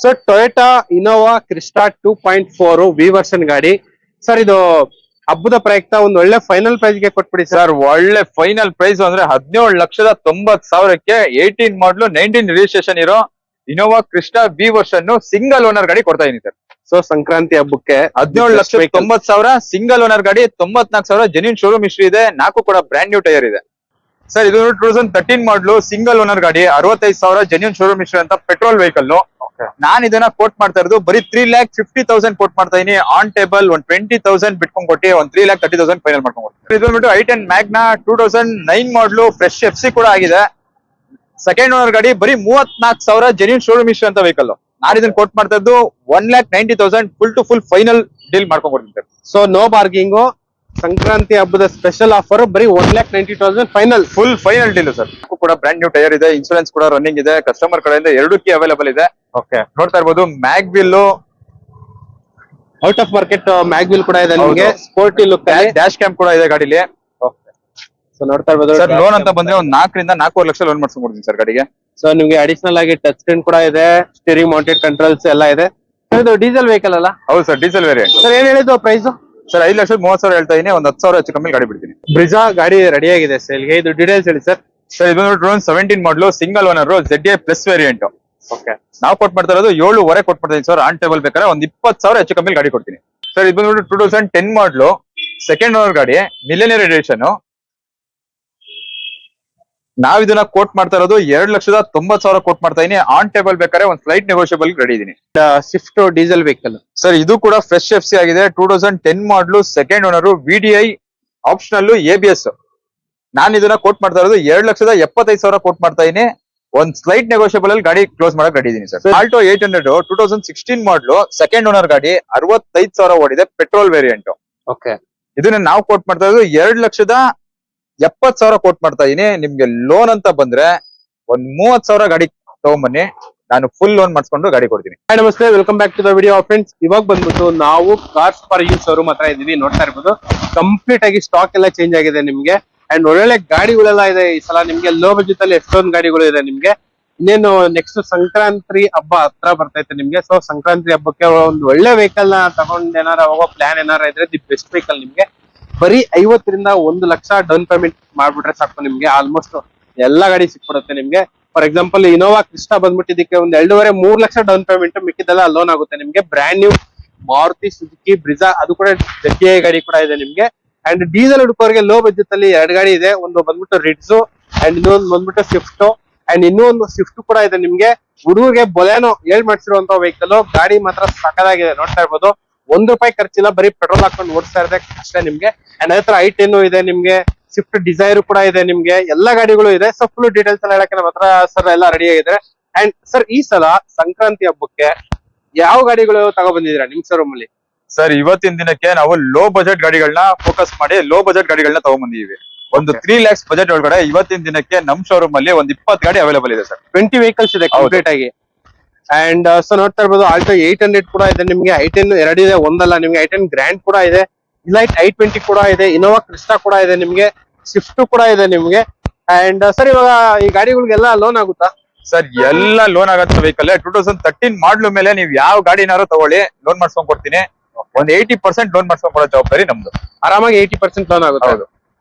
Sir Toyota Innova Crysta 2.4 V version ಗಾಡಿ sir. ಇದು ಹಬ್ಬದ ಪ್ರಯುಕ್ತ ಒಂದು ಒಳ್ಳೆ ಫೈನಲ್ ಪ್ರೈಸ್ ಗೆ ಕೊಟ್ಬಿಡಿ ಸರ್. ಒಳ್ಳೆ ಫೈನಲ್ ಪ್ರೈಸ್ ಅಂದ್ರೆ 17,90,000ಕ್ಕೆ 18 ಮಾಡಲು 19 ರಿಜಿಸ್ಟ್ರೇಷನ್ ಇರೋ Innova Crysta V version single owner ಗಾಡಿ ಕೊಡ್ತಾ ಇದೀನಿ ಸರ್. ಸೊ ಸಂಕ್ರಾಂತಿ ಹಬ್ಬಕ್ಕೆ 17,90,000 ಸಿಂಗಲ್ ಓನರ್ ಗಾಡಿ, 94,000 ಜೆನ್ಯೂನ್ ಶೋರೂಮ್ ಹಿಸ್ಟ್ರಿ ಇದೆ, 4 ಕೂಡ ಬ್ರ್ಯಾಂಡ್ ನ್ಯೂ ಟೈರ್ ಇದೆ ಸರ್. ಇದು 2013 ಮಾಡಲು ಸಿಂಗಲ್ ಓನರ್ ಗಾಡಿ, 65,000 ಜೆನ್ಯೂನ್ ಶೋರೂಮ್ ಹಿಸ್ಟ್ರಿ ಅಂತ ಪೆಟ್ರೋಲ್ ವೆಹಿಕಲ್. ನಾನು ಇದನ್ನ ಕೋಟ್ ಮಾಡ್ತಾ ಇರೋದು ಬರೀ 3,50,000 ಕೋಟ್ ಮಾಡ್ತಾ ಇದೀನಿ. ಆನ್ ಟೇಬಲ್ 20,000 ಬಿಟ್ಕೊಂಡ್ ಕೊಟ್ಟು 3,30,000 ಫೈನಲ್ ಮಾಡ್ಕೊಂಡು ಕೊಡ್ತೀನಿ. ಇದು ಬಂದ್ಬಿಟ್ಟು i10 ಮ್ಯಾಗ್ನಾ 2009 ಮಾಡಲು ಫ್ರೆಶ್ FC ಕೂಡ ಆಗಿದೆ. ಸೆಕೆಂಡ್ ಓನರ್ ಗಾಡಿ, ಬರೀ 34,000 ಜೆನ್ಯೂನ್ ಶೋರೂಮ್ ಹಿಸ್ಟ್ರಿ ಅಂತ ವೆಹಿಕಲ್. ನಾನು ಇದನ್ನ ಕೋಟ್ ಮಾಡ್ತಾ ಇದ್ದು 1,90,000 full to full final deal ಮಾಡ್ಕೊಂಡ್ ಕೊಡ್ತೀನಿ. So no bargaining. ಸಂಕ್ರಾಂತಿ ಹಬ್ಬದ ಸ್ಪೆಷಲ್ ಆಫರ್ ಬರೀ 1,90,000 final, full final deal sir. ಕೂಡ ಬ್ರ್ಯಾಂಡ್ ನ್ಯೂ ಟೈರ್ ಇದೆ, ಇನ್ಶೂರೆನ್ಸ್ ಕೂಡ ರನ್ನಿಂಗ್ ಇದೆ, ಕಸ್ಟಮರ್ ಕಡೆಯಿಂದ 2 ಕೀ ಅವೈಲೇಬಲ್ ಇದೆ. ಓಕೆ, ನೋಡ್ತಾ ಇರ್ಬೋದು. Mag wheel out of market mag wheel ಕೂಡ ಇದೆ ನಿಮಗೆ. ಸ್ಪೋರ್ಟಿ ಲುಕ್ ಡ್ಯಾಶ್ ಕ್ಯಾಮ್ ಕೂಡ ಇದೆ ಗಾಡಿಲಿ. ಸೊ ನೋಡ್ತಾ ಇರ್ಬೋದು ಸರ್. ಲೋನ್ ಅಂತ ಬಂದ್ರೆ ಒಂದು 4 ರಿಂದ 4.5 ಲಕ್ಷ ಲೋನ್ ಮಾಡ್ಸ್ಕೊಂಡ್ಬಿಡ್ತೀನಿ ಸರ್ ಗಾಡಿಗೆ. ಸೊ ನಿಮ್ಗೆ ಅಡಿಷನಲ್ ಆಗಿ ಟಚ್ ಸ್ಕ್ರೀನ್ ಕೂಡ ಇದೆ, ಸ್ಟೀರಿಂಗ್ ಮೌಂಟೆಡ್ ಕಂಟ್ರೋಲ್ಸ್ ಎಲ್ಲ ಇದೆ. ಇದು ಡೀಸೆಲ್ ವೆಹಿಕಲ್ ಅಲ್ಲ? ಹೌದು ಸರ್, ಡೀಸೆಲ್ ವೇರಿಯಂಟ್. ಸರ್ ಏನ್ ಹೇಳಿದ್ದು ಪ್ರೈಸ್? ಸರ್ 5,30,000 ಹೇಳ್ತಾ ಇದೀನಿ, ಒಂದು 10,000 ಹೆಚ್ಚು ಕಮ್ಮಿ ಗಾಡಿ ಬಿಡ್ತೀನಿ. ಬ್ರಿಜಾ ಗಾಡಿ ರೆಡಿ ಆಗಿದೆ ಸೇಲ್ಗೆ. ಇದು ಡೀಟೇಲ್ಸ್ ಹೇಳಿ ಸರ್. ಸರ್ ಇದು 2017 ಮಾಡಲು single owner ZA plus variant. Okay, ನಾವು ಕೊಟ್ ಮಾಡ್ತಾ ಇರೋದು 7.5 ಕೊಟ್ ಮಾಡ್ತೀನಿ ಸರ್. ಆನ್ ಟೇಬಲ್ ಬೇಕಾದ್ರೆ ಒಂದು 20,000 ಹೆಚ್ಚು ಕಮ್ಮಿ ಗಾಡಿ ಕೊಡ್ತೀನಿ ಸರ್. ಇದು 2010 ಮಾಡಲು ಸೆಕೆಂಡ್ ಓನರ್ ಗಾಡಿ, ಮಿಲಿಯನಿಯರ್ ಎಡಿಷನ್. ನಾವ್ ಇದನ್ನ ಕೋಟ್ ಮಾಡ್ತಾ ಇರೋದು 2,90,000 ಕೋಟ್ ಮಾಡ್ತಾ ಇದೀನಿ. ಆನ್ ಟೇಬಲ್ ಬೇಕಾದ್ರೆ ಒಂದು ಸ್ಲೈಟ್ ನೆಗೋಷಿಯಬಲ್ ರೆಡಿ ಇದೀನಿ. Swift diesel vehicle sir. ಇದು ಕೂಡ ಫ್ರೆಶ್ FC ಆಗಿದೆ. 2010 ಮಾಡಲು second owner, VDI optional ABS. ನಾನು ಇದನ್ನ ಕೋಟ್ ಮಾಡ್ತಾ ಇರೋದು 2,75,000 ಕೋಟ್ ಮಾಡ್ತಾ ಇದೀನಿ. ಒಂದ್ ಸ್ಲೈಟ್ ನೆಗೋಷಿಯಬಲ್ ಅಲ್ಲಿ ಗಾಡಿ ಕ್ಲೋಸ್ ಮಾಡಕ್ ರೆಡಿ ಇದೀನಿ ಸರ್. ಆಲ್ಟೋ 800 2016 ಮಾಡಲು ಸೆಕೆಂಡ್ ಓನರ್ ಗಾಡಿ, 65,000 ಓಡಿದೆ, ಪೆಟ್ರೋಲ್ ವೇರಿಯಂಟ್. ಓಕೆ, ಇದನ್ನ ನಾವು ಕೋಟ್ ಮಾಡ್ತಾ ಇರೋದು 2,70,000 ಕೋಟ್ ಮಾಡ್ತಾ ಇದೀನಿ. ನಿಮ್ಗೆ ಲೋನ್ ಅಂತ ಬಂದ್ರೆ ಒಂದ್ 30,000 ಗಾಡಿ ತಗೊಂಬನ್ನಿ, ನಾನು ಫುಲ್ ಲೋನ್ ಮಾಡಿಸ್ಕೊಂಡು ಗಾಡಿ ಕೊಡ್ತೀನಿ. ನಮಸ್ತೆ, welcome back to the video friends. ಇವಾಗ ಬಂದ್ಬಿಟ್ಟು ನಾವು ಕಾರ್ಸ್ ಫಾರ್ ಯು ಶೋರೂಮ್ ಹತ್ರ ಇದೀವಿ. ನೋಡ್ತಾ ಇರ್ಬೋದು, ಕಂಪ್ಲೀಟ್ ಆಗಿ ಸ್ಟಾಕ್ ಎಲ್ಲ ಚೇಂಜ್ ಆಗಿದೆ ನಿಮ್ಗೆ. ಅಂಡ್ ಒಳ್ಳೊಳ್ಳೆ ಗಾಡಿಗಳೆಲ್ಲ ಇದೆ ಈ ಸಲ ನಿಮ್ಗೆ. ಲೋ ಬಜೆಟ್ ಅಲ್ಲಿ ಎಷ್ಟೊಂದು ಗಾಡಿಗಳು ಇದೆ ನಿಮ್ಗೆ. ಇನ್ನೇನು ನೆಕ್ಸ್ಟ್ ಸಂಕ್ರಾಂತಿ ಹಬ್ಬ ಹತ್ರ ಬರ್ತೈತೆ ನಿಮ್ಗೆ. ಸೊ ಸಂಕ್ರಾಂತಿ ಹಬ್ಬಕ್ಕೆ ಒಂದು ಒಳ್ಳೆ ವೆಹಿಕಲ್ ನ ತಗೊಂಡ್ ಏನಾರ ಹೋಗೋ ಪ್ಲಾನ್ ಏನಾರ ಇದ್ರೆ ದಿ ಬೆಸ್ಟ್ ವೆಹಿಕಲ್ ನಿಮ್ಗೆ. ಬರೀ 50 ರಿಂದ 1 ಲಕ್ಷ ಡೌನ್ ಪೇಮೆಂಟ್ ಮಾಡ್ಬಿಟ್ರೆ ಸಾಕು ನಿಮ್ಗೆ. ಆಲ್ಮೋಸ್ಟ್ ಎಲ್ಲಾ ಗಾಡಿ ಸಿಕ್ಬಿಡುತ್ತೆ ನಿಮ್ಗೆ. ಫಾರ್ ಎಕ್ಸಾಂಪಲ್ ಇನೋವಾ ಕ್ರಿಸ್ಟಾ ಬಂದ್ಬಿಟ್ಟು ಇದಕ್ಕೆ ಒಂದ್ 2.5-3 ಲಕ್ಷ ಡೌನ್ ಪೇಮೆಂಟ್, ಮಿಕ್ಕಿದೆಲ್ಲ ಲೋನ್ ಆಗುತ್ತೆ ನಿಮ್ಗೆ. Brand new Maruti Suzuki Brezza, ಅದು ಕೂಡ ZA ಗಾಡಿ ಕೂಡ ಇದೆ ನಿಮ್ಗೆ. ಅಂಡ್ ಡೀಸೆಲ್ ಹುಡುಕೋರಿಗೆ ಲೋ ಬಜೆಟ್ ಅಲ್ಲಿ 2 ಗಾಡಿ ಇದೆ. ಒಂದು ಬಂದ್ಬಿಟ್ಟು ರಿಡ್ಸು ಅಂಡ್ ಇನ್ನೊಂದು ಬಂದ್ಬಿಟ್ಟು ಸ್ವಿಫ್ಟ್. ಅಂಡ್ ಇನ್ನೊಂದು ಸ್ವಿಫ್ಟ್ ಕೂಡ ಇದೆ ನಿಮ್ಗೆ. ಹುಡುಗರಿಗೆ ಬೊಲೆನೋ ಮಾಡಿಸಿರುವಂತ ವೆಹಿಕಲ್. ಗಾಡಿ ಮಾತ್ರ ಸಕಲಾಗಿದೆ, ನೋಡ್ತಾ ಇರ್ಬೋದು. ₹1 ಖರ್ಚಿಲ್ಲ, ಬರೀ ಪೆಟ್ರೋಲ್ ಹಾಕೊಂಡು ಓಡಿಸ್ತಾ ಇರದೆ ಅಷ್ಟೇ ನಿಮ್ಗೆ. ಅಂಡ್ ಅದೇ ತರ i10 ಇದೆ ನಿಮ್ಗೆ, ಸ್ವಿಫ್ಟ್ ಡಿಸೈರ್ ಕೂಡ ಇದೆ ನಿಮ್ಗೆ. ಎಲ್ಲಾ ಗಾಡಿಗಳು ಇದೆ. ಸೊ ಫುಲ್ ಡೀಟೇಲ್ಸ್ ಎಲ್ಲ ಹೇಳಕ್ಕೆ ನಮ್ಮ ಹತ್ರ ಸರ್ ಎಲ್ಲ ರೆಡಿ ಆಗಿದ್ರೆ. ಅಂಡ್ ಸರ್ ಈ ಸಲ ಸಂಕ್ರಾಂತಿ ಹಬ್ಬಕ್ಕೆ ಯಾವ ಗಾಡಿಗಳು ತಗೊಬಂದಿದ್ದೀರಾ ನಿಮ್ ಶೋರೂಮ್ ಅಲ್ಲಿ? ಸರ್ ಇವತ್ತಿನ ದಿನಕ್ಕೆ ನಾವು ಲೋ ಬಜೆಟ್ ಗಾಡಿಗಳನ್ನ ಫೋಕಸ್ ಮಾಡಿ ಲೋ ಬಜೆಟ್ ಗಾಡಿಗಳನ್ನ ತಗೊಂಡ್ಬಂದಿದೀವಿ. ಒಂದು 3 lakhs ಬಜೆಟ್ ಒಳಗಡೆ ಇವತ್ತಿನ ದಿನಕ್ಕೆ ನಮ್ ಶೋರೂಮ್ ಅಲ್ಲಿ ಒಂದು 20 ಗಾಡಿ ಅವೈಲೇಬಲ್ ಇದೆ ಸರ್. 20 ವೆಹಿಕಲ್ಸ್ ಇದೆ ಕಂಪ್ಲೀಟ್ ಆಗಿ. ಅಂಡ್ ಸೊ ನೋಡ್ತಾ ಇರ್ಬೋದು, ಆಲ್ಟೋ 800 ಕೂಡ ಇದೆ ನಿಮ್ಗೆ. i10 2 ಇದೆ, ಒಂದಲ್ಲ ನಿಮ್ಗೆ. i10 ಗ್ರ್ಯಾಂಡ್ ಕೂಡ ಇದೆ, ಇಲೈಟ್ i20 ಕೂಡ ಇದೆ, ಇನೋವಾ ಕ್ರಿಸ್ಟಾ ಕೂಡ ಇದೆ ನಿಮ್ಗೆ, ಸ್ವಿಫ್ಟ್ ಕೂಡ ಇದೆ ನಿಮ್ಗೆ. ಅಂಡ್ ಸರ್ ಇವಾಗ ಈ ಗಾಡಿಗಳಿಗೆಲ್ಲ ಲೋನ್ ಆಗುತ್ತಾ? ಸರ್ ಎಲ್ಲ ಲೋನ್ ಆಗತ್ತ ವೆಹಿಕಲ್. 2013 ಮಾಡ್ಲು ಮೇಲೆ ನೀವು ಯಾವ ಗಾಡಿನಾರು ತಗೊಳ್ಳಿ, ಲೋನ್ ಮಾಡ್ಸ್ಕೊಂಡ್ ಕೊಡ್ತೀನಿ. ಒಂದ್ 80% ಲೋನ್ ಮಾಡ್ಸ್ಕೊಂಡ್ ಕೊಡೋ ಜವಾಬ್ದಾರಿ ನಮ್ದು. ಆರಾಮಾಗಿ 80% ಲೋನ್ ಆಗುತ್ತೆ. ಹೌದು.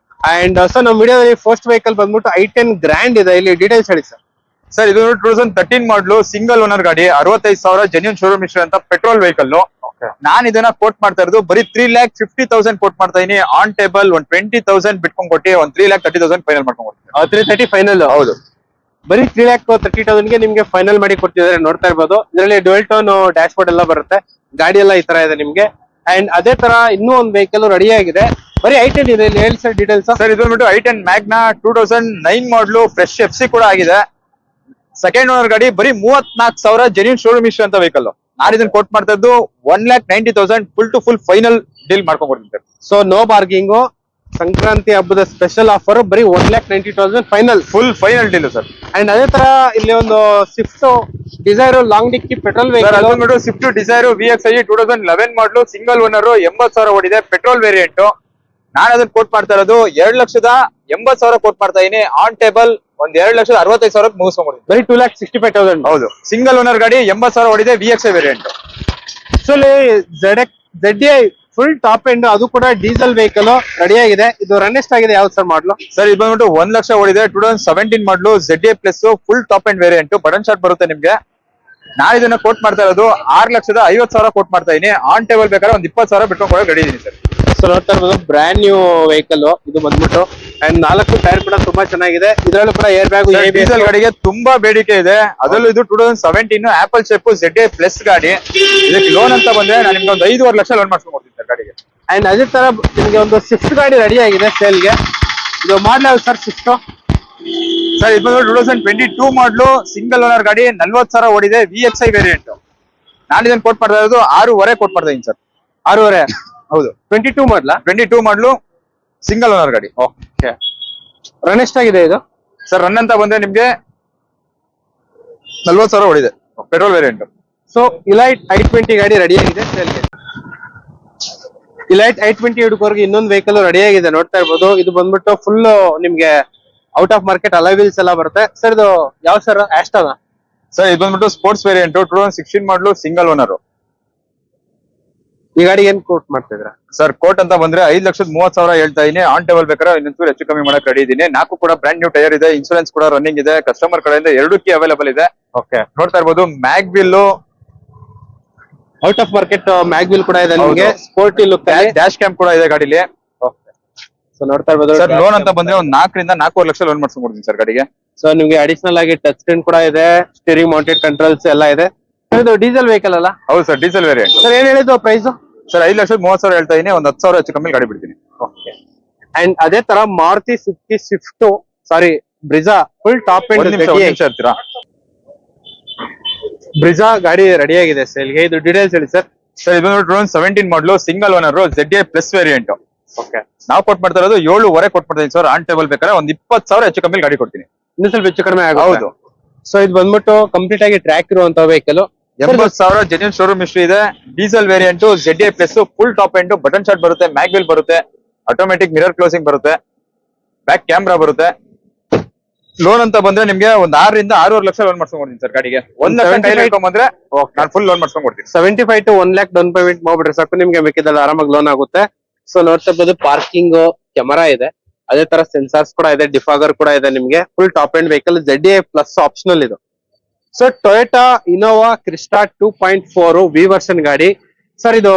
ಅಂಡ್ ಸರ್ ನಮ್ಮ ವಿಡಿಯೋದಲ್ಲಿ ಫಸ್ಟ್ ವೆಹಿಕಲ್ ಬಂದ್ಬಿಟ್ಟು i10 ಗ್ರ್ಯಾಂಡ್ ಇದೆ. ಇಲ್ಲಿ ಡೀಟೇಲ್ಸ್ ಹೇಳಿ ಸರ್. ಸರ್ ಇದು 2013 ಮಾಡಲು ಸಿಂಗಲ್ ಓನರ್ ಗಾಡಿ, 65,000 ಜೆನ್ಯೂನ್ ಶೋರೂಮ್ ಹಿಸ್ಟ್ರಿ ಅಂತ ಪೆಟ್ರೋಲ್ ವೆಹಿಕಲ್. ನಾನು ಇದನ್ನ ಕೋಟ್ ಮಾಡ್ತಾ ಇರೋದು ಬರೀ 3,50,000 ಕೋಟ್ ಮಾಡ್ತಾ ಇದೀನಿ. ಆನ್ ಟೇಬಲ್ 20,000 ಬಿಟ್ಕೊಂಡ್ ಕೊಟ್ಟು 3,30,000 ಫೈನಲ್ ಮಾಡ್ಕೊಂಡ್ ಕೊಡ್ತೀನಿ. 330 ಫೈನಲ್. ಹೌದು, ಬರೀ 3,30,000 ಗೆ ನಿಮ್ಗೆ ಫೈನಲ್ ಮಾಡಿ ಕೊಡ್ತಿದ್ದಾರೆ. ನೋಡ್ತಾ ಇರ್ಬೋದು, ಇದರಲ್ಲಿ ಡ್ಯುಯಲ್ ಟೋನ್ ಡ್ಯಾಶ್ ಬೋರ್ಡ್ ಎಲ್ಲ ಬರುತ್ತೆ. ಗಾಡಿ ಎಲ್ಲ ಈ ತರ ಇದೆ ನಿಮ್ಗೆ. ಅಂಡ್ ಅದೇ ತರ ಇನ್ನೂ ಒಂದು ವೆಹಿಕಲ್ ರೆಡಿ ಆಗಿದೆ. ಬರೀ i10 ಇದೆ. ಇಲ್ಲಿ ಹೇಳಿ ಸರ್ ಡೀಟೇಲ್ಸ್. ಸರ್ ಇದು ಬಂದ್ಬಿಟ್ಟು i10 ಮ್ಯಾಗ್ನಾ 2009 ಮಾಡಲು ಫ್ರೆಶ್ FC ಕೂಡ ಆಗಿದೆ. ಸೆಕೆಂಡ್ ಓನರ್ ಗಾಡಿ, ಬರೀ 34,000 ಜೆನ್ಯೂನ್ ಶೋರೂಮ್ ಹಿಸ್ಟ್ರಿ ಅಂತ ವೆಹಿಕಲ್. ನಾನು ಇದನ್ನ ಕೋಟ್ ಮಾಡ್ತಾ ಇದ್ದು 1,90,000 full to full final deal ಮಾಡ್ಕೊಂಡ್ ಕೊಡ್ತೀನಿ sir. So no bargaining. Sankranti ಹಬ್ಬದ ಸ್ಪೆಷಲ್ ಆಫರ್ ಬರೀ 1,90,000 final, full final deal sir. And ಅದೇ ತರ ಇಲ್ಲಿ ಒಂದು Swift Dzire long dickey petrol vehicle. Swift Dzire VXi 2011 ಮಾಡಲು ಸಿಂಗಲ್ ಓನರ್, 80,000 ಓಡಿದೆ, ಪೆಟ್ರೋಲ್ ವೇರಿಯಂಟ್. ನಾನು ಅದನ್ನ ಕೋಟ್ ಮಾಡ್ತಾ ಇರೋದು 2,80,000 ಕೋಟ್ ಮಾಡ್ತಾ ಇದೀನಿ. ಆನ್ ಟೇಬಲ್ ಒಂದ್ 2,65,000 ಮುಗಿಸ್ಕೊಂಡ್ಬಿಡ್ತೀನಿ. ಬರೀ 2,65,000. ಹೌದು, ಸಿಂಗಲ್ ಓನರ್ ಗಾಡಿ 80,000 ಹೊಡಿದೆ, VXI variant. Actually ZDI full top end, ಅದು ಕೂಡ ಡೀಸೆಲ್ ವೆಹಿಕಲ್ ರೆಡಿ ಆಗಿದೆ. ಇದು ರನ್ ಎಷ್ಟಾಗಿದೆ, ಯಾವ್ದು ಸರ್ ಮಾಡಲು? ಸರ್ ಇದು ಬಂದ್ಬಿಟ್ಟು 1 ಲಕ್ಷ ಹೊಡಿದೆ. 2017 ಮಾಡಲು ZDI plus full top end variant, button shot ಬರುತ್ತೆ ನಿಮ್ಗೆ. ನಾನು ಇದನ್ನ ಕೋಟ್ ಮಾಡ್ತಾ ಇರೋದು 6,50,000 ಕೋಟ್ ಮಾಡ್ತಾ ಇದೀನಿ. ಆನ್ ಟೇಬಲ್ ಬೇಕಾದ್ರೆ ಒಂದ್ 20,000 ಬಿಟ್ಕೊಂಡು ಕೊಡೋ ರೆಡಿ ಇದೀನಿ ಸರ್. ಸೊ ನೋಡ್ತಾ ಇರ್ಬೋದು, ಬ್ರ್ಯಾಂಡ್ ನ್ಯೂ ವೆಹಿಕಲ್ ಇದು ಬಂದ್ಬಿಟ್ಟು. ಅಂಡ್ 4 ಟೈರ್ ಕೂಡ ತುಂಬಾ ಚೆನ್ನಾಗಿದೆ. ಇದರಲ್ಲೂ ಕೂಡ ಏರ್ ಬ್ಯಾಗ್, ಡೀಸೆಲ್ ಗಾಡಿಗೆ ತುಂಬಾ ಬೇಡಿಕೆ ಇದೆ. ಅದರಲ್ಲೂ ಇದು 2017 ಆಪಲ್ ಶೇಪ್ ZDI ಪ್ಲಸ್ ಗಾಡಿ. ಇದಕ್ಕೆ ಲೋನ್ ಅಂತ ಬಂದ್ರೆ ನಾನು ನಿಮ್ಗೆ ಒಂದು 5.5 ಲಕ್ಷ ಲೋನ್ ಮಾಡ್ಸ್ಕೊಂಡು ಕೊಡ್ತೀನಿ ಸರ್ ಗಾಡಿಗೆ. ಅಂಡ್ ಅದೇ ತರ ನಿಮ್ಗೆ ಒಂದು ಸ್ವಿಫ್ಟ್ ಗಾಡಿ ರೆಡಿ ಆಗಿದೆ ಸೇಲ್ಗೆ. ಇದು ಮಾಡಲ್ ಯಾವ್ದು ಸರ್ ಸ್ವಿಫ್ಟ್? ಸರ್ ಇದು 2022 ಮಾಡಲು ಸಿಂಗಲ್ ಓನರ್ ಗಾಡಿ, 40,000 ಓಡಿದೆ, VXI ವೇರಿಯಂಟ್. ನಾನು ಇದನ್ನ ಕೋಟ್ ಮಾಡ್ತಾ ಇರೋದು 6.5 ಕೋಟ್ ಮಾಡ್ತಾ ಇದೀನಿ ಸರ್. 6.5? ಹೌದು, 22 ಮಾಡಲ? 22 ಮಾಡಲು ಸಿಂಗಲ್ ಓನರ್ ಗಾಡಿ. ಓಕೆ. ರನ್ ಎಷ್ಟಾಗಿದೆ ಇದು ಸರ್? ರನ್ ಅಂತ ಬಂದ್ರೆ ನಿಮ್ಗೆ 40,000 ಓಡಿದೆ, petrol variant. So elite i20 ಗಾಡಿ ರೆಡಿ ಆಗಿದೆ ಸೇಲ್ಗೆ. ಇಲೈಟ್ i20 ಹುಡುಗರಿಗೆ ಇನ್ನೊಂದು ವೆಹಿಕಲ್ ರೆಡಿ ಆಗಿದೆ, ನೋಡ್ತಾ ಇರ್ಬೋದು. ಇದು ಬಂದ್ಬಿಟ್ಟು ಫುಲ್ ನಿಮ್ಗೆ ಔಟ್ ಆಫ್ ಮಾರ್ಕೆಟ್ ಅಲೈವಿಲ್ಸ್ ಎಲ್ಲ ಬರುತ್ತೆ. ಸರ್ ಇದು ಯಾವ ಸರ್? ಆಸ್ಟನ್? ಸರ್ ಇದು ಬಂದ್ಬಿಟ್ಟು ಸ್ಪೋರ್ಟ್ಸ್ ವೇರಿಯಂಟ್, 2016 ಮಾಡಲು ಸಿಂಗಲ್ ಓನರ್. ಈ ಗಾಡಿ ಏನ್ ಕೋಟ್ ಮಾಡ್ತಿದ್ರ ಸರ್? ಕೋಟ್ ಅಂತ ಬಂದ್ರೆ 5,30,000 ಹೇಳ್ತಾ ಇದೀನಿ. ಆನ್ ಟೇಬಲ್ ಬೇಕಾದ್ರೆ ಇನ್ನೊಂಚೂರು ಹೆಚ್ಚು ಕಮ್ಮಿ ಮಾಡಕ್ ರೆಡಿ ಇದೀನಿ. 4 ಕೂಡ ಬ್ರ್ಯಾಂಡ್ ನ್ಯೂ ಟೈರ್ ಇದೆ, ಇನ್ಸೂರೆನ್ಸ್ ಕೂಡ ರನ್ನಿಂಗ್ ಇದೆ, ಕಸ್ಟಮರ್ ಕಡೆಯಿಂದ 2 ಕೀ ಅವೈಲೇಬಲ್ ಇದೆ. ಓಕೆ. ನೋಡ್ತಾ ಇರ್ಬೋದು, mag wheel out of market mag wheel ಕೂಡ ಇದೆ ನಿಮಗೆ. ಸ್ಪೋರ್ಟಿ ಲುಕ್, ಡ್ಯಾಶ್ ಕ್ಯಾಮ್ ಕೂಡ ಇದೆ ಗಾಡಿಲಿ. ಸೊ ನೋಡ್ತಾ ಇರ್ಬೋದು. ಸರ್ ಲೋನ್ ಅಂತ ಬಂದ್ರೆ ಒಂದ್ 4 ರಿಂದ 4.5 ಲಕ್ಷ ಲೋನ್ ಮಾಡ್ಸ್ಕೊಂಡ್ಬಿಡ್ತೀನಿ ಸರ್ ಗಾಡಿಗೆ. ಸೊ ನಿಮ್ಗೆ ಅಡಿಷನಲ್ ಆಗಿ ಟಚ್ ಸ್ಕ್ರೀನ್ ಕೂಡ ಇದೆ, ಸ್ಟೀರಿಂಗ್ ಮೌಂಟೆಡ್ ಕಂಟ್ರೋಲ್ಸ್ ಎಲ್ಲ ಇದೆ. ಇದು ಡೀಸೆಲ್ ವೆಹಿಕಲ್ ಅಲ್ಲ? ಹೌದು ಸರ್, ಡೀಸೆಲ್ ವೇರಿಯಂಟ್. ಸರ್ ಏನ್ ಹೇಳಿದ್ದು ಪ್ರೈಸ್? ಸರ್ 5,30,000 ಹೇಳ್ತಾ ಇದೀನಿ, ಒಂದ್ 10,000 ಹೆಚ್ಚು ಕಮ್ಮಿ ಗಾಡಿ ಬಿಡ್ತೀನಿ. ಓಕೆ. ಅಂಡ್ ಅದೇ ತರ ಮಾರುತಿ ಸುಜುಕಿ ಸ್ವಿಫ್ಟ್, ಸಾರಿ ಬ್ರಿಜಾ, ಫುಲ್ ಟಾಪ್ ಒಂದ್ ಎಂಡ್ ನಿಮಿಷ ಇರ್ತೀರಾ? ಬ್ರಿಜಾ ಗಾಡಿ ರೆಡಿ ಆಗಿದೆ ಸೇಲ್ಗೆ. ಇದು ಡೀಟೇಲ್ಸ್ ಹೇಳಿ ಸರ್. ಸರ್ ಇದು 2017 ಮಾಡಲು single owner ZDI plus variant. Okay. ನಾವು ಕೊಟ್ ಮಾಡ್ತಾ ಇರೋದು 7.5 ಕೊಟ್ ಮಾಡ್ತಾ ಇದೀನಿ ಸರ್. ಆನ್ ಟೇಬಲ್ ಬೇಕಾದ್ರೆ ಒಂದ್ 20,000 ಹೆಚ್ಚು ಕಮ್ಮಿ ಗಾಡಿ ಕೊಡ್ತೀನಿ. ಇನ್ನು ಸ್ವಲ್ಪ ಹೆಚ್ಚು ಕಡಿಮೆ ಆಗುತ್ತೆ. ಹೌದು. ಸೊ ಇದು ಬಂದ್ಬಿಟ್ಟು ಕಂಪ್ಲೀಟ್ ಆಗಿ ಟ್ರ್ಯಾಕ್ ಇರುವಂತ ವೆಹಿಕಲ್. 80,000 ಜೆನ್ಯೂನ್ ಶೋರೂಮ್ ಹಿಸ್ಟ್ರಿ ಇದೆ. Diesel variant, ZDI plus full top end, button shot ಬರುತ್ತೆ, ಮ್ಯಾಗ್ವಿಲ್ ಬರುತ್ತೆ, ಆಟೋಮೆಟಿಕ್ ಮಿರರ್ ಕ್ಲೋಸಿಂಗ್ ಬರುತ್ತೆ, ಬ್ಯಾಕ್ ಕ್ಯಾಮ್ರಾ ಬರುತ್ತೆ. ಲೋನ್ ಅಂತ ಬಂದ್ರೆ ನಿಮ್ಗೆ ಒಂದ್ 6 ರಿಂದ 6.5 ಲಕ್ಷ ಲೋನ್ ಮಾಡ್ಸ್ಕೊಂಡ್ ಕೊಡ್ತೀನಿ ಸರ್ ಗಾಡಿಗೆ. 1 ಲಕ್ಷ ಕೈಲಿ ಬಂದ್ರೆ ನಾನು ಫುಲ್ ಲೋನ್ ಮಾಡ್ಸ್ಕೊಂಡ್ ಕೊಡ್ತೀನಿ. 75 to 1 lakh ಡೌನ್ ಪೇಮೆಂಟ್ ಮಾಡ್ಬಿಟ್ರೆ ಸಾಕು, ನಿಮ್ಗೆ ಬೇಕಿದ್ದಲ್ಲ ಆರಾಮಾಗಿ ಲೋನ್ ಆಗುತ್ತೆ. ಸೊ ನೋಡ್ತಾ ಇರ್ಬೋದು, ಪಾರ್ಕಿಂಗ್ ಕ್ಯಾಮರಾ ಇದೆ, ಅದೇ ತರ ಸೆನ್ಸಾರ್ಸ್ ಕೂಡ ಇದೆ, ಡಿಫಾಗರ್ ಕೂಡ ಇದೆ ನಿಮ್ಗೆ. Full top end vehicle, ZDI plus optional ಇದು. So Toyota Innova Crysta 2.4 V version ಗಾಡಿ. ಸರ್ ಇದು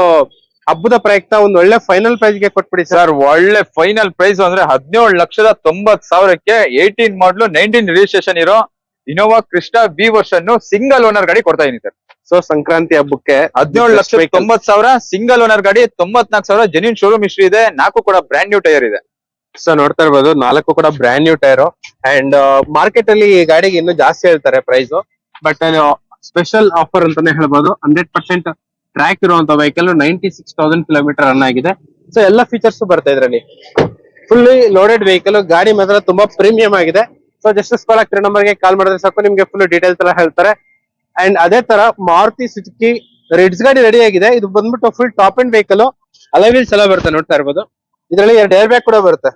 ಹಬ್ಬದ ಪ್ರಯುಕ್ತ ಒಂದು ಒಳ್ಳೆ ಫೈನಲ್ ಪ್ರೈಸ್ ಗೆ ಕೊಟ್ಬಿಡಿ ಸರ್. ಒಳ್ಳೆ ಫೈನಲ್ ಪ್ರೈಸ್ ಅಂದ್ರೆ 17,90,000ಕ್ಕೆ 18 ಮಾಡಲು 19 ರಿಜಿಸ್ಟ್ರೇಷನ್ ಇರೋ Innova Crysta V version single owner ಗಾಡಿ ಕೊಡ್ತಾ ಇದೀನಿ ಸರ್. ಸೊ ಸಂಕ್ರಾಂತಿ ಹಬ್ಬಕ್ಕೆ 17,90,000 ಸಿಂಗಲ್ ಓನರ್ ಗಾಡಿ, 94,000 ಜೆನ್ಯೂನ್ ಶೋರೂಮ್ ಹಿಸ್ಟ್ರಿ ಇದೆ, 4 ಕೂಡ ಬ್ರ್ಯಾಂಡ್ ನ್ಯೂ ಟೈರ್ ಇದೆ. ಸೊ ನೋಡ್ತಾ ಇರ್ಬೋದು, 4 ಕೂಡ brand new tyre. And market ಅಲ್ಲಿ ಈ ಗಾಡಿಗೆ ಇನ್ನೂ ಜಾಸ್ತಿ ಹೇಳ್ತಾರೆ ಪ್ರೈಸ್, ಬಟ್ ಸ್ಪೆಷಲ್ ಆಫರ್ ಅಂತಾನೆ ಹೇಳ್ಬೋದು. 100% ಟ್ರ್ಯಾಕ್ ಇರುವಂತ ವೆಹಿಕಲ್, 96,000 ಕಿಲೋಮೀಟರ್ ರನ್ ಆಗಿದೆ. ಸೊ ಎಲ್ಲ ಫೀಚರ್ಸ್ ಬರ್ತಾ ಇದ್ರಲ್ಲಿ. ಫುಲ್ಲಿ ಲೋಡೆಡ್ ವೆಹಿಕಲ್, ಗಾಡಿ ಮಾತ್ರ ತುಂಬಾ ಪ್ರೀಮಿಯಂ ಆಗಿದೆ. ಸೊ ಜಸ್ಟ್ ಸ್ಕಾಲಕ್ 3 ನಂಬರ್ಗೆ ಕಾಲ್ ಮಾಡಿದ್ರೆ ಸಾಕು, ನಿಮ್ಗೆ ಫುಲ್ ಡೀಟೇಲ್ಸ್ ಎಲ್ಲ ಹೇಳ್ತಾರೆ. ಅಂಡ್ ಅದೇ ತರ ಮಾರುತಿ ಸುಜುಕಿ ರಿಡ್ಸ್ ಗಾಡಿ ರೆಡಿ ಆಗಿದೆ. ಇದು ಬಂದ್ಬಿಟ್ಟು ಫುಲ್ ಟಾಪ್ ಅಂಡ್ ವೆಹಿಕಲ್, ಅಲೈವಿಲ್ಸ್ ಎಲ್ಲ ಬರುತ್ತೆ, ನೋಡ್ತಾ ಇರ್ಬೋದು. ಇದರಲ್ಲಿ 2 ಏರ್ ಬ್ಯಾಗ್ ಕೂಡ ಬರುತ್ತೆ.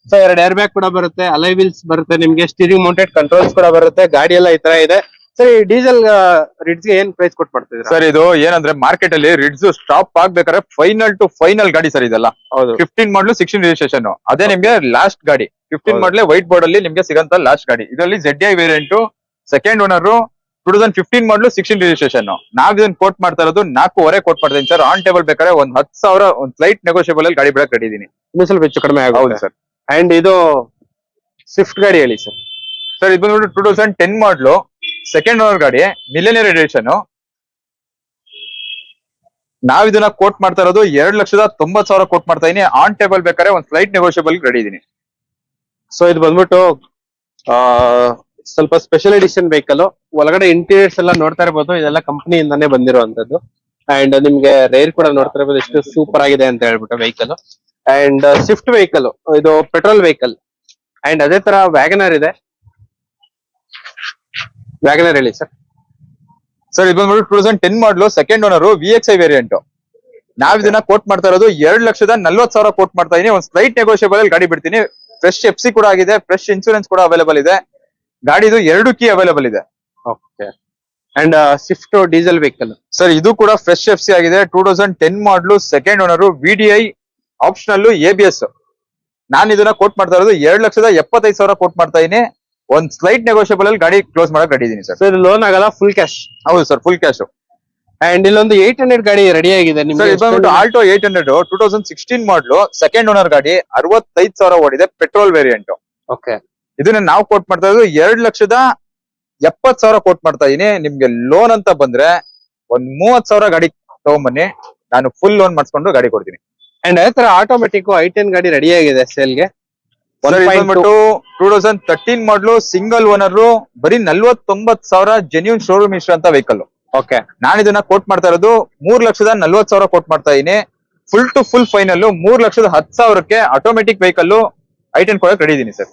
ಸೊ 2 ಏರ್ ಬ್ಯಾಗ್ ಕೂಡ ಬರುತ್ತೆ, ಅಲೈವಿಲ್ಸ್ ಬರುತ್ತೆ ನಿಮ್ಗೆ, ಸ್ಟೀರಿಂಗ್ ಮೌಂಟೆಡ್ ಕಂಟ್ರೋಲ್ಸ್ ಕೂಡ ಬರುತ್ತೆ. ಗಾಡಿ ಎಲ್ಲ ಈ ತರ ಇದೆ. ಸರ್ ಈ ಡೀಸೆಲ್ ರಿಡ್ಸ್ ಗೆ ಏನ್ ಪ್ರೈಸ್ ಕೊಟ್ಟು ಮಾಡ್ತಿದ್ದೀರಾ? ಸರ್ ಇದು ಏನಂದ್ರೆ ಮಾರ್ಕೆಟ್ ಅಲ್ಲಿ ರಿಡ್ಸ್ ಸ್ಟಾಪ್ ಆಗ್ಬೇಕಾದ್ರೆ ಫೈನಲ್ ಟು ಫೈನಲ್ ಗಾಡಿ ಸರ್ ಇದೆಲ್ಲ. ಹೌದು. 15 ಮಾಡಲು 16 ರಿಜಿಸ್ಟ್ರೇಷನ್, ಅದೇ ನಿಮ್ಗೆ ಲಾಸ್ಟ್ ಗಾಡಿ. 15 ಮಾಡಲೇ ವೈಟ್ ಬೋರ್ಡ್ ಅಲ್ಲಿ ನಿಮ್ಗೆ ಸಿಗಂತ ಲಾಸ್ಟ್ ಗಾಡಿ. ಇದರಲ್ಲಿ ZDI ವೇರಿಯಂಟ್, ಸೆಕೆಂಡ್ ಓನರ್, 2015 ಮಾಡಲು 16 ರಿಜಿಸ್ಟ್ರೇಷನ್. ನಾವ್ ಇದನ್ನ ಕೋಟ್ ಮಾಡ್ತಾ ಇರೋದು 4.5 ಕೋಟ್ ಮಾಡ್ತಾ ಇದೀನಿ ಸರ್. ಆನ್ ಟೇಬಲ್ ಬೇಕಾದ್ರೆ ಒಂದ್ 10,000 ಒಂದ್ ಸ್ಲೈಟ್ ನೆಗೋಷಿಯಬಲ್ ಅಲ್ಲಿ ಗಾಡಿ ಬಿಡಕ್ ರೆಡಿ ಇದೀನಿ. ಇನ್ನು ಸ್ವಲ್ಪ ಹೆಚ್ಚು ಕಡಿಮೆ ಹೌದು ಆಗುತ್ತೆ ಸರ್. ಅಂಡ್ ಇದು ಸ್ವಿಫ್ಟ್ ಗಾಡಿ ಹೇಳಿ ಸರ್. ಸರ್ ಇದು ಬಂದ್ಬಿಟ್ಟು 2010 ಮಾಡಲು ಸೆಕೆಂಡ್ ಓನರ್ ಗಾಡಿ, ಮಿಲಿಯನಿಯರ್ ಎಡಿಷನ್. ನಾವ್ ಇದನ್ನ ಕೋಟ್ ಮಾಡ್ತಾ ಇರೋದು 2,90,000 ಕೋಟ್ ಮಾಡ್ತಾ ಇದೀನಿ. ಆನ್ ಟೇಬಲ್ ಬೇಕಾದ್ರೆ ಒಂದ್ ಸ್ಲೈಟ್ ನೆಗೋಷಿಯಬಲ್ ರೆಡಿ ಇದೀನಿ. ಸೊ ಇದು ಬಂದ್ಬಿಟ್ಟು ಸ್ವಲ್ಪ ಸ್ಪೆಷಲ್ ಎಡಿಷನ್ ವೆಹಿಕಲ್. ಒಳಗಡೆ ಇಂಟೀರಿಯರ್ಸ್ ಎಲ್ಲ ನೋಡ್ತಾ ಇರ್ಬೋದು, ಇದೆಲ್ಲ ಕಂಪನಿಯಿಂದಾನೇ ಬಂದಿರುವಂತದ್ದು. ಅಂಡ್ ನಿಮ್ಗೆ ರೇರ್ ಕೂಡ ನೋಡ್ತಾ ಇರ್ಬೋದು ಎಷ್ಟು ಸೂಪರ್ ಆಗಿದೆ ಅಂತ ಹೇಳ್ಬಿಟ್ಟು ವೆಹಿಕಲ್. ಅಂಡ್ ಸ್ವಿಫ್ಟ್ ವೆಹಿಕಲ್, ಇದು ಪೆಟ್ರೋಲ್ ವೆಹಿಕಲ್. ಅಂಡ್ ಅದೇ ತರ ವ್ಯಾಗನರ್ ಇದೆ. ವ್ಯಾಗನರ್ ಹೇಳಿ ಸರ್. ಸರ್ ಇದು ಬಂದ್ಬಿಟ್ಟು 2010 ಮಾಡಲು ಸೆಕೆಂಡ್ ಓನರ್, VXI ವೇರಿಯಂಟ್. ನಾವ್ ಇದನ್ನ ಕೋಟ್ ಮಾಡ್ತಾ ಇರೋದು 2,40,000 ಕೋಟ್ ಮಾಡ್ತಾ ಇದೀನಿ. ಒಂದ್ ಸ್ಲೈಟ್ ನೆಗೋಷಿಯಬಲ್ ಅಲ್ಲಿ ಗಾಡಿ ಬಿಡ್ತೀನಿ. ಫ್ರೆಶ್ FC ಕೂಡ ಆಗಿದೆ, ಫ್ರೆಶ್ ಇನ್ಸೂರೆನ್ಸ್ ಕೂಡ ಅವೈಲೇಬಲ್ ಇದೆ. ಗಾಡಿದು 2 ಕೀ ಅವೈಲೇಬಲ್ ಇದೆ. Okay. And Swift diesel vehicle sir ಇದು ಕೂಡ ಫ್ರೆಶ್ FC ಆಗಿದೆ. 2010 ಮಾಡಲು, second owner, VDI optional, ABS. ನಾನು ಇದನ್ನ ಕೋಟ್ ಮಾಡ್ತಾ ಇರೋದು 2,75,000 ಕೋಟ್ ಮಾಡ್ತಾ ಇದೀನಿ. ಒಂದ್ ಸ್ಲೈಟ್ ನೆಗೋಷಿಯಬಲ್ ಅಲ್ಲಿ ಗಾಡಿ ಕ್ಲೋಸ್ ಮಾಡಕ್ ರೆಡಿ ಇದೀನಿ ಸರ್. ಸರ್ ಲೋನ್ ಆಗಲ್ಲ, ಫುಲ್ ಕ್ಯಾಶ್. ಹೌದು ಸರ್, ಫುಲ್ ಕ್ಯಾಶ್. ಅಂಡ್ ಇಲ್ಲೊಂದು 800 ಗಾಡಿ ರೆಡಿ ಆಗಿದೆ ಸರ್ ನಿಮ್ಗೆ. ಇದು ಬಂದ್ಬಿಟ್ಟು ಆಲ್ಟೋ 800 2016 ಮಾಡಲು, ಸೆಕೆಂಡ್ ಓನರ್ ಗಾಡಿ, 65,000 ಓಡಿದೆ, ಪೆಟ್ರೋಲ್ ವೇರಿಯಂಟ್. ಓಕೆ. ಇದನ್ನ ನಾವು ಕೋಟ್ ಮಾಡ್ತಾ ಇರೋದು 2,70,000 ಕೋಟ್ ಮಾಡ್ತಾ ಇದೀನಿ. ನಿಮ್ಗೆ ಲೋನ್ ಅಂತ ಬಂದ್ರೆ ಒಂದ್ 30,000 ಗಾಡಿ ತಗೊಂಬನ್ನಿ, ನಾನು ಫುಲ್ ಲೋನ್ ಮಾಡಿಸ್ಕೊಂಡು ಗಾಡಿ ಕೊಡ್ತೀನಿ. ಅಂಡ್ ಅದೇ ತರ ಆಟೋಮೆಟಿಕ್ i10 ಗಾಡಿ ರೆಡಿ ಆಗಿದೆ ಸೇಲ್ಗೆ. ಸರ್ ಇದು ಬಂದ್ಬಿಟ್ಟು 2013 ಮಾಡಲು, ಸಿಂಗಲ್ ಓನರ್, ಬರೀ 49,000 ಜೆನ್ಯೂನ್ ಶೋರೂಮ್ ಇಶ್ಯೂ ಅಂತ ವೆಹಿಕಲ್. ಓಕೆ. ನಾನು ಇದನ್ನ ಕೋಟ್ ಮಾಡ್ತಾ ಇರೋದು 3,40,000 ಕೋಟ್ ಮಾಡ್ತಾ ಇದೀನಿ. ಫುಲ್ ಟು ಫುಲ್ ಫೈನಲ್ 3,10,000ಕ್ಕೆ ಆಟೋಮೆಟಿಕ್ ವೆಹಿಕಲ್ i10 ಕೊಡಕ್ ರೆಡಿ ಇದೀನಿ ಸರ್.